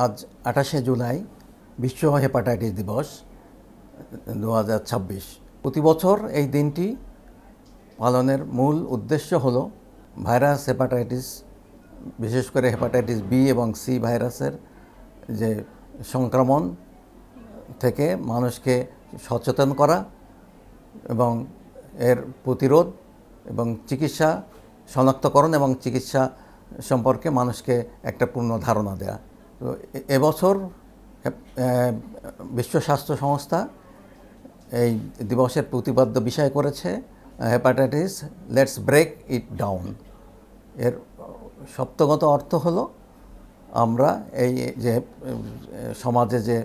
আজ ২৮শে জুলাই বিশ্ব হেপাটাইটিস দিবস ২০২৬। প্রতি বছর এই দিনটি পালনের মূল উদ্দেশ্য হলো ভাইরাস হেপাটাইটিস, বিশেষ করে হেপাটাইটিস বি এবং সি ভাইরাসের যে সংক্রমণ থেকে মানুষকে সচেতন করা এবং এর প্রতিরোধ এবং চিকিৎসা শনাক্তকরণ এবং চিকিৎসা সম্পর্কে মানুষকে একটা পূর্ণ ধারণা দেয়া। তো এবছর বিশ্ব স্বাস্থ্য সংস্থা এই দিবসের প্রতিপাদ্য বিষয় করেছে hepatitis let's break it down. এর শব্দগত অর্থ হলো আমরা এই যে সমাজে যে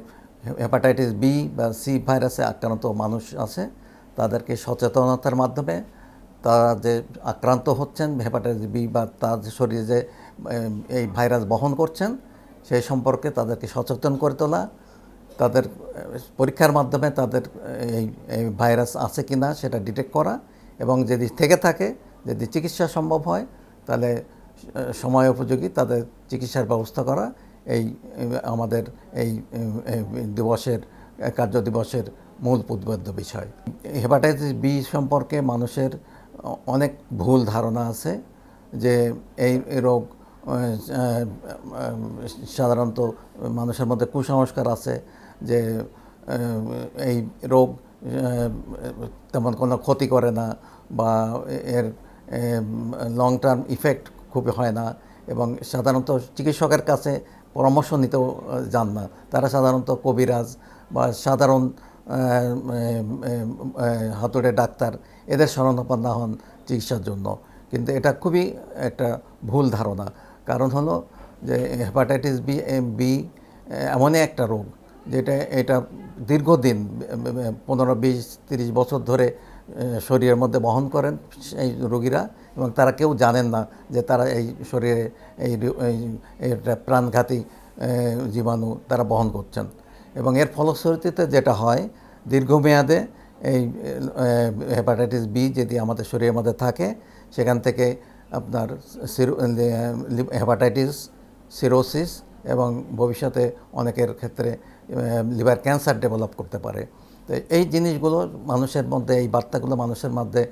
হেপাটাইটিস বি বা সি ভাইরাসে আক্রান্ত মানুষ আছে তাদেরকে সচেতনতার মাধ্যমে তারা যে আক্রান্ত হচ্ছেন হেপাটাইটিস বি বা তার শরীরে যে এই ভাইরাস বহন করছেন সেই সম্পর্কে তাদেরকে সচেতন করে তোলা, তাদের পরীক্ষার মাধ্যমে তাদের এই ভাইরাস আছে কি না সেটা ডিটেক্ট করা এবং যদি থেকে থাকে, যদি চিকিৎসা সম্ভব হয় তাহলে সময় উপযোগী তাদের চিকিৎসার ব্যবস্থা করা এই আমাদের এই দিবসের কার্য দিবসের মূল প্রতিপাদ্য বিষয়। হেপাটাইটিস বি সম্পর্কে মানুষের অনেক ভুল ধারণা আছে যে এই রোগ সাধারণত মানুষের মধ্যে কুসংস্কার আছে যে এই রোগ তেমন কোনো ক্ষতি করে না বা এর লং টার্ম ইফেক্ট খুব হয় না এবং সাধারণত চিকিৎসকের কাছে পরামর্শ নিতেও যান না। তারা সাধারণত কবিরাজ বা সাধারণ হাতুড়ে ডাক্তার এদের শরণাপন্ন হন চিকিৎসার জন্য, কিন্তু এটা খুবই একটা ভুল ধারণা। কারণ হলো যে হেপাটাইটিস বি এমনই একটা রোগ যেটা এটা দীর্ঘদিন 15-20-30 বছর ধরে শরীরের মধ্যে বহন করেন এই রোগীরা এবং তারা কেউ জানেন না যে তারা এই শরীরে এইটা প্রাণঘাতী জীবাণু তারা বহন করছেন এবং এর ফলশ্রুতিতে যেটা হয় দীর্ঘমেয়াদে এই হেপাটাইটিস বি যদি আমাদের শরীরের মধ্যে থাকে সেখান থেকে আপনার হেপাটাইটিস, সিরোসিস এবং ভবিষ্যতে অনেকের ক্ষেত্রে লিভার ক্যান্সার ডেভেলপ করতে পারে। তো এই জিনিসগুলো মানুষের মধ্যে, এই বার্তাগুলো মানুষের মধ্যে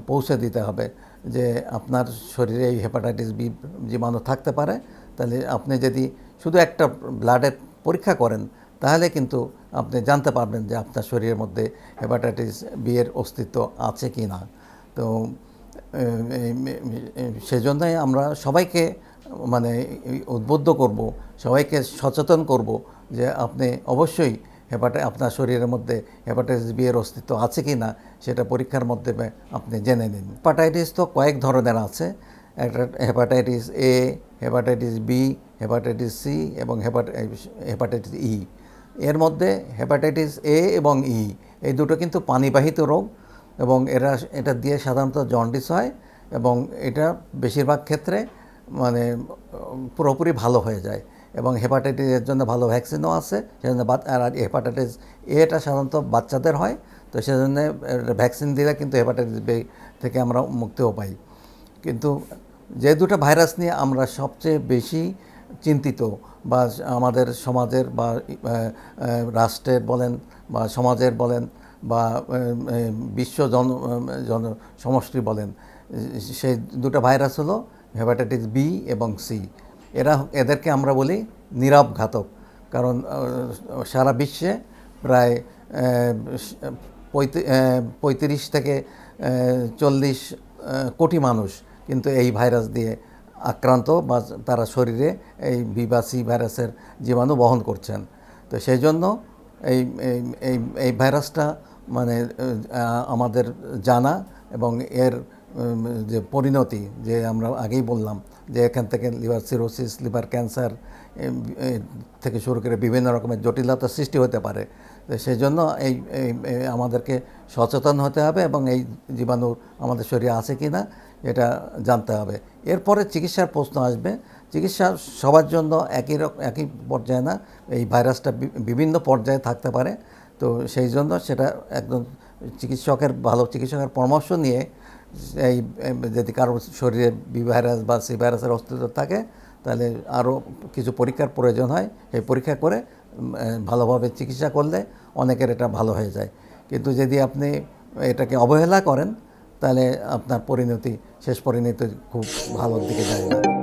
পৌঁছে দিতে হবে যে আপনার শরীরে এই হেপাটাইটিস বি জীবাণু থাকতে পারে। তাহলে আপনি যদি শুধু একটা ব্লাডের পরীক্ষা করেন তাহলে কিন্তু আপনি জানতে পারবেন যে আপনার শরীরের মধ্যে হেপাটাইটিস বি এর অস্তিত্ব আছে কি না। তো সেজন্যই আমরা সবাইকে উদ্বুদ্ধ করব, সবাইকে সচেতন করব যে আপনি অবশ্যই আপনার শরীরের মধ্যে হেপাটাইটিস বি এর অস্তিত্ব আছে কি না সেটা পরীক্ষার মাধ্যমে আপনি জেনে নিন। হেপাটাইটিস তো কয়েক ধরনের আছে, একটা hepatitis A, hepatitis B, hepatitis C এবং হেপাটাইটিস ই। এর মধ্যে হেপাটাইটিস এ এবং ই এই দুটো কিন্তু পানিবাহিত রোগ এবং এটা দিয়ে সাধারণত জন্ডিস হয় এবং এটা বেশিরভাগ ক্ষেত্রে পুরোপুরি ভালো হয়ে যায় এবং হেপাটাইটিসের জন্য ভালো ভ্যাকসিনও আছে। সেজন্য আর হেপাটাইটিস এটা সাধারণত বাচ্চাদের হয়, তো সেজন্য ভ্যাকসিন দিলে কিন্তু হেপাটাইটিস বি থেকে আমরা মুক্তিও পাই। কিন্তু যে দুটো ভাইরাস নিয়ে আমরা সবচেয়ে বেশি চিন্তিত বা আমাদের সমাজের বা রাষ্ট্রের বলেন বা সমাজের বলেন বা বিশ্ব সমষ্টি বলেন, সেই দুটো ভাইরাস হলো হেপাটাইটিস বি এবং সি। এদেরকে আমরা বলি নীরব ঘাতক, কারণ সারা বিশ্বে প্রায় 35 থেকে 40 কোটি মানুষ কিন্তু এই ভাইরাস দিয়ে আক্রান্ত বা তারা শরীরে এই বি বা সি ভাইরাসের জীবাণু বহন করছেন। তো সেই জন্য এই ভাইরাসটা আমাদের জানা এবং এর যে পরিণতি, যে আমরা আগেই বললাম যে এখান থেকে লিভার সিরোসিস, লিভার ক্যান্সার থেকে শুরু করে বিভিন্ন রকমের জটিলতা সৃষ্টি হতে পারে। সেই জন্য আমাদেরকে সচেতন হতে হবে এবং এই জীবাণু আমাদের শরীরে আছে কি না এটা জানতে হবে। এরপরে চিকিৎসার প্রশ্ন আসবে। চিকিৎসা সবার জন্য একই পর্যায়ে না, এই ভাইরাসটা বিভিন্ন পর্যায়ে থাকতে পারে। তো সেই জন্য সেটা একদম ভালো চিকিৎসকের পরামর্শ নিয়ে যদি কারোর শরীরে বি ভাইরাস বা সি ভাইরাসের অস্তিত্ব থাকে তাহলে আরও কিছু পরীক্ষার প্রয়োজন হয়। এই পরীক্ষা করে ভালোভাবে চিকিৎসা করলে অনেকের এটা ভালো হয়ে যায়। কিন্তু যদি আপনি এটাকে অবহেলা করেন তাহলে আপনার পরিণতি শেষ পরিণতি খুব ভালোর দিকে যায় না।